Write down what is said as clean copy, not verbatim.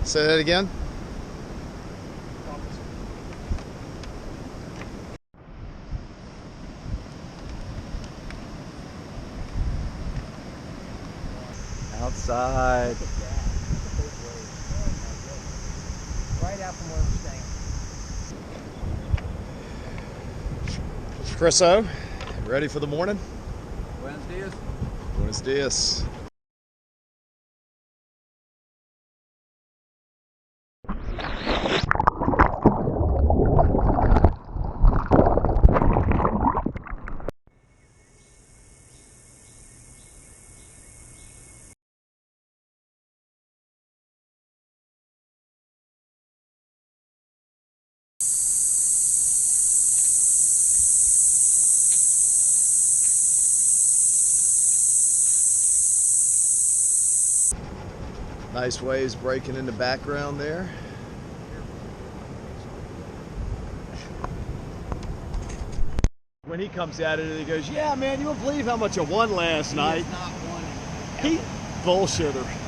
Say that again. Outside. Look at that. Look at those waves. Oh my goodness. Right out from where we're staying. Chris O, ready for the morning? Buenos dias. Buenos dias. Nice waves breaking in the background there. When he comes at it, he goes, "Yeah, man, you won't believe how much I won last night." Not one. He bullshitter.